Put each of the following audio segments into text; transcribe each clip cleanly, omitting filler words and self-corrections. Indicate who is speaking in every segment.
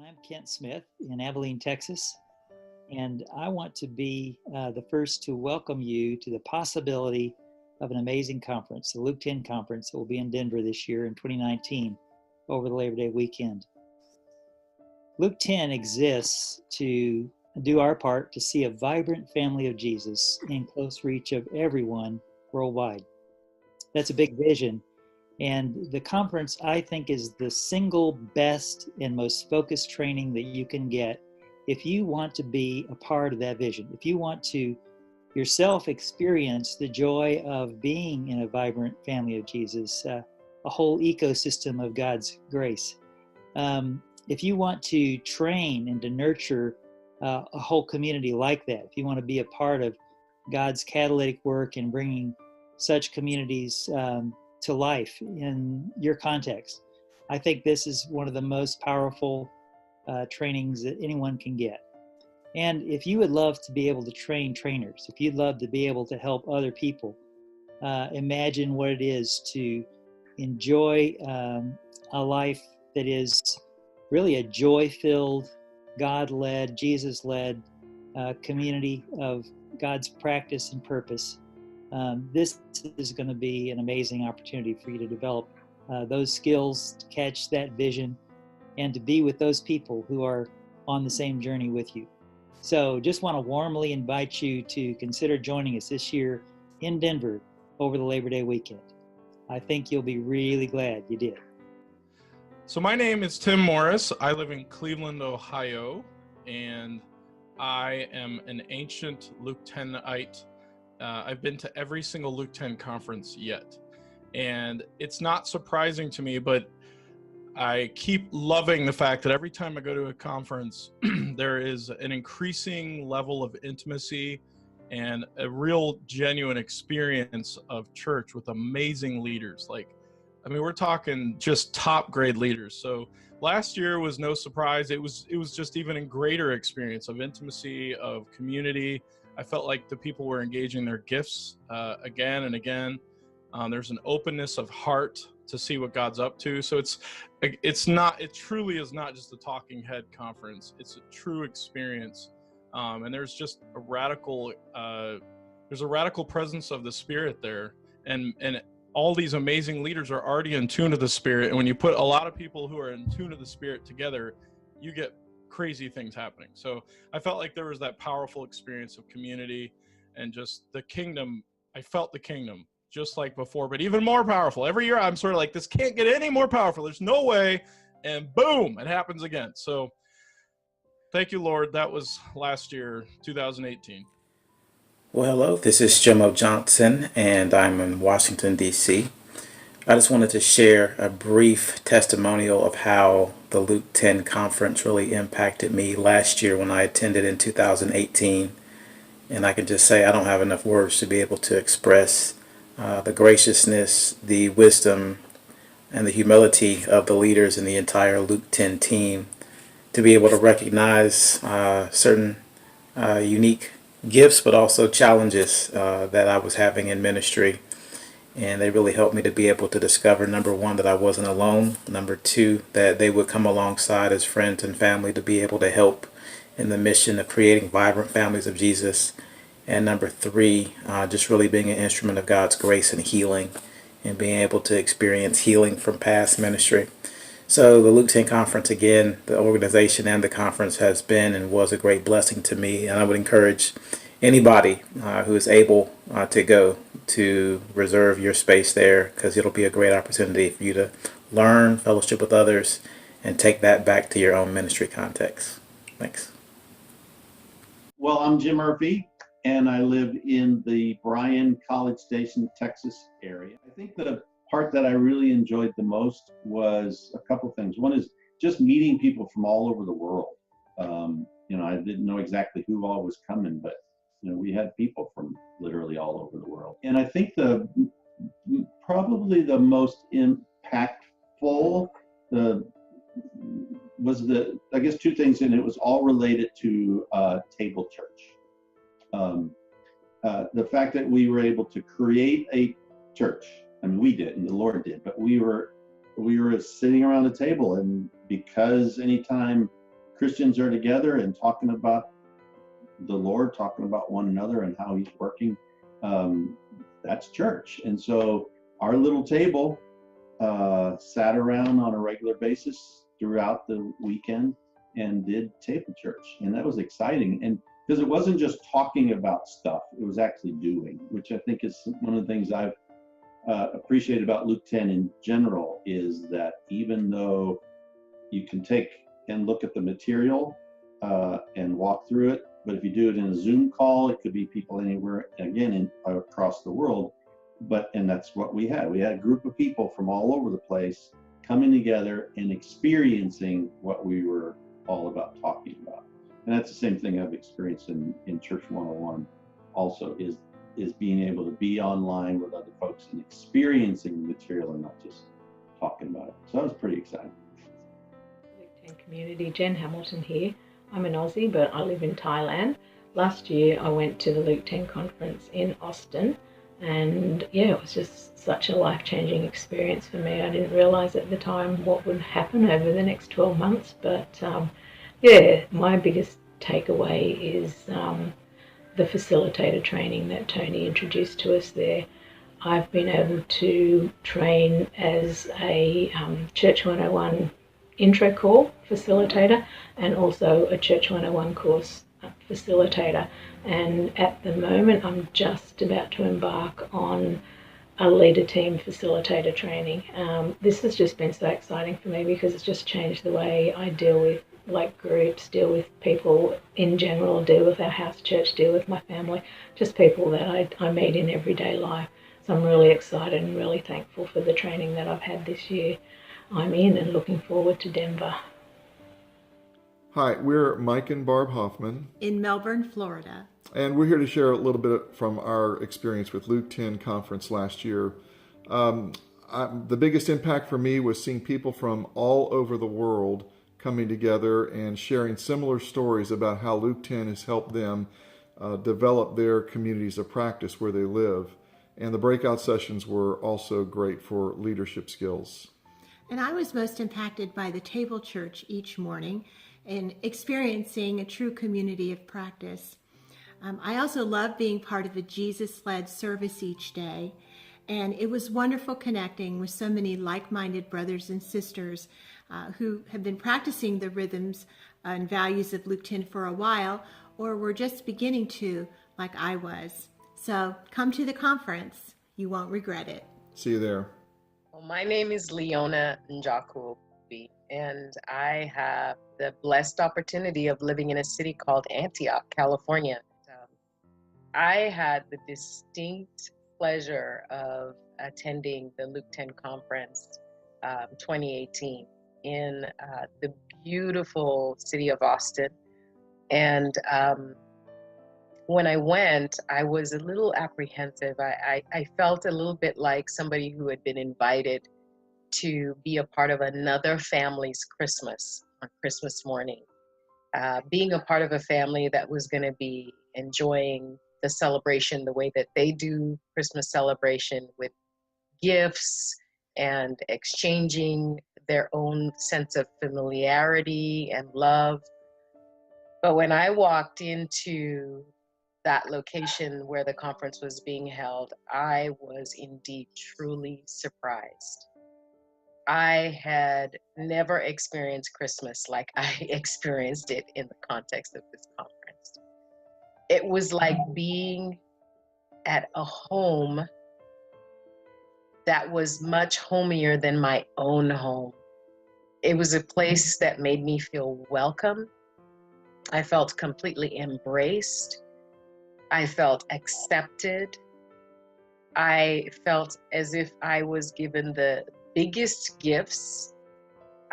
Speaker 1: I'm Kent Smith in Abilene, Texas, and I want to be the first to welcome you to the possibility of an amazing conference, the LK10 Conference that will be in Denver this year in 2019 over the Labor Day weekend. LK10 exists to do our part to see a vibrant family of Jesus in close reach of everyone worldwide. That's a big vision. And the conference, I think, is the single best and most focused training that you can get if you want to be a part of that vision. If you want to yourself experience the joy of being in a vibrant family of Jesus, a whole ecosystem of God's grace. If you want to train and to nurture a whole community like that, if you want to be a part of God's catalytic work in bringing such communities to life in your context, I think this is one of the most powerful trainings that anyone can get. And if you would love to be able to train trainers, if you'd love to be able to help other people, imagine what it is to enjoy a life that is really a joy-filled, God-led, Jesus-led community of God's practice and purpose. This is going to be an amazing opportunity for you to develop those skills, to catch that vision, and to be with those people who are on the same journey with you. So just want to warmly invite you to consider joining us this year in Denver over the Labor Day weekend. I think you'll be really glad you did.
Speaker 2: So my name is Tim Morris. I live in Cleveland, Ohio, and I am an ancient LK10ite. I've been to every single LK10 conference yet. And it's not surprising to me, but I keep loving the fact that every time I go to a conference, there is an increasing level of intimacy and a real genuine experience of church with amazing leaders. We're talking just top grade leaders. So last year was no surprise. It was just even a greater experience of intimacy, of community. I felt like the people were engaging their gifts again and again. There's an openness of heart to see what God's up to. So it truly is not just a talking head conference. It's a true experience. And there's just a radical presence of the Spirit there. And all these amazing leaders are already in tune to the Spirit. And when you put a lot of people who are in tune to the Spirit together, you get crazy things happening. So I felt like there was that powerful experience of community and just the kingdom. I felt the kingdom just like before, but even more powerful. Every year I'm sort of like, this can't get any more powerful. There's no way. And boom, it happens again. So thank you, Lord. That was last year, 2018.
Speaker 3: Well, hello, this is Jomo Johnson, and I'm in Washington, D.C. I just wanted to share a brief testimonial of how the LK10 conference really impacted me last year when I attended in 2018. And I can just say I don't have enough words to be able to express the graciousness, the wisdom, and the humility of the leaders and the entire LK10 team to be able to recognize certain unique gifts, but also challenges that I was having in ministry. And they really helped me to be able to discover, number one, that I wasn't alone. Number two, that they would come alongside as friends and family to be able to help in the mission of creating vibrant families of Jesus. And number three, just really being an instrument of God's grace and healing and being able to experience healing from past ministry. So the LK10 conference, again, the organization and the conference has been and was a great blessing to me. And I would encourage anybody who is able to go to reserve your space there, because it'll be a great opportunity for you to learn, fellowship with others, and take that back to your own ministry context. Thanks.
Speaker 4: Well, I'm Jim Murphy, and I live in the Bryan, College Station, Texas area. I think the part that I really enjoyed the most was a couple things. One is just meeting people from all over the world. I didn't know exactly who all was coming, but we had people from literally all over the world. And I think probably the most impactful was I guess two things, and it was all related to Table Church. The fact that we were able to create a church. I mean, we did, and the Lord did, but we were sitting around a table, and because anytime Christians are together and talking about the Lord, talking about one another and how he's working, that's church. And so our little table sat around on a regular basis throughout the weekend and did table church. And that was exciting. And because it wasn't just talking about stuff, it was actually doing, which I think is one of the things I've appreciated about Luke 10 in general, is that even though you can take and look at the material and walk through it, but if you do it in a Zoom call, it could be people anywhere, again, across the world. And that's what we had. We had a group of people from all over the place coming together and experiencing what we were all about talking about. And that's the same thing I've experienced in Church 101 also, is being able to be online with other folks and experiencing the material and not just talking about it. So that was pretty exciting.
Speaker 5: Luke 10 community, Jen Hamilton here. I'm an Aussie, but I live in Thailand. Last year I went to the Luke 10 conference in Austin, and yeah, it was just such a life-changing experience for me. I didn't realize at the time what would happen over the next 12 months, but yeah, my biggest takeaway is the facilitator training that Tony introduced to us there. I've been able to train as a Church 101 intro call facilitator and also a Church 101 course facilitator. And at the moment, I'm just about to embark on a leader team facilitator training. This has just been so exciting for me because it's just changed the way I deal with groups, deal with people in general, deal with our house church, deal with my family, just people that I meet in everyday life. So I'm really excited and really thankful for the training that I've had this year. I'm in and looking forward to Denver.
Speaker 6: Hi, we're Mike and Barb Hoffman
Speaker 7: in Melbourne, Florida.
Speaker 6: And we're here to share a little bit from our experience with Luke 10 conference last year. The biggest impact for me was seeing people from all over the world coming together and sharing similar stories about how Luke 10 has helped them develop their communities of practice where they live. And the breakout sessions were also great for leadership skills.
Speaker 7: And I was most impacted by the table church each morning and experiencing a true community of practice. I also love being part of a Jesus-led service each day. And it was wonderful connecting with so many like-minded brothers and sisters who have been practicing the rhythms and values of Luke 10 for a while, or were just beginning to, like I was. So come to the conference. You won't regret it.
Speaker 6: See you there.
Speaker 8: Well, my name is Leona Njakubi, and I have the blessed opportunity of living in a city called Antioch, California. I had the distinct pleasure of attending the Luke 10 conference 2018 in the beautiful city of Austin. And when I went, I was a little apprehensive. I felt a little bit like somebody who had been invited to be a part of another family's Christmas on Christmas morning. Being a part of a family that was going to be enjoying the celebration the way that they do Christmas celebration, with gifts and exchanging their own sense of familiarity and love. But when I walked into that location where the conference was being held, I was indeed truly surprised. I had never experienced Christmas like I experienced it in the context of this conference. It was like being at a home that was much homier than my own home. It was a place that made me feel welcome. I felt completely embraced. I felt accepted. I felt as if I was given the biggest gifts.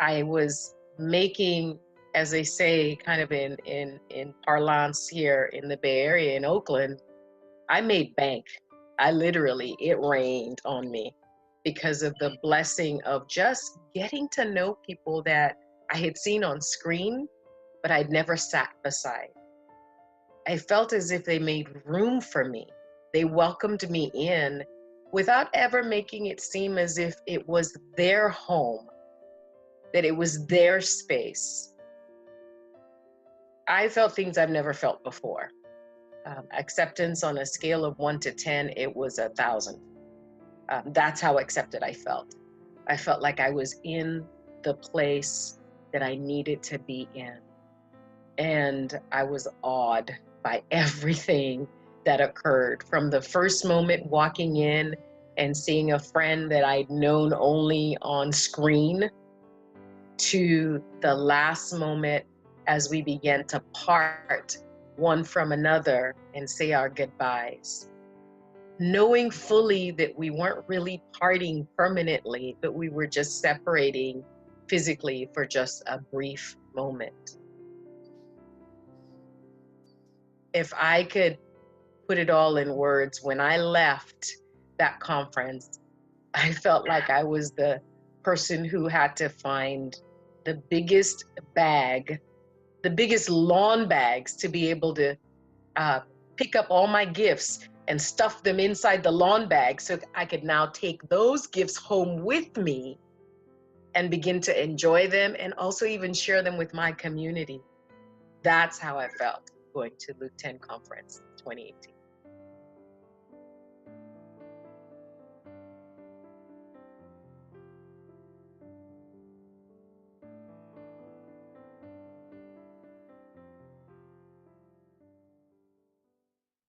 Speaker 8: I was making, as they say, kind of in parlance here in the Bay Area in Oakland, I made bank. It rained on me because of the blessing of just getting to know people that I had seen on screen, but I'd never sat beside. I felt as if they made room for me. They welcomed me in without ever making it seem as if it was their home, that it was their space. I felt things I've never felt before. Acceptance on a scale of 1 to 10, it was 1,000. That's how accepted I felt. I felt like I was in the place that I needed to be in. And I was awed by everything that occurred, from the first moment walking in and seeing a friend that I'd known only on screen, to the last moment as we began to part one from another and say our goodbyes. Knowing fully that we weren't really parting permanently, but we were just separating physically for just a brief moment. If I could put it all in words, when I left that conference, I felt like I was the person who had to find the biggest bag, the biggest lawn bags, to be able to pick up all my gifts and stuff them inside the lawn bag so I could now take those gifts home with me and begin to enjoy them, and also even share them with my community. That's how I felt going to Luke 10 Conference 2018.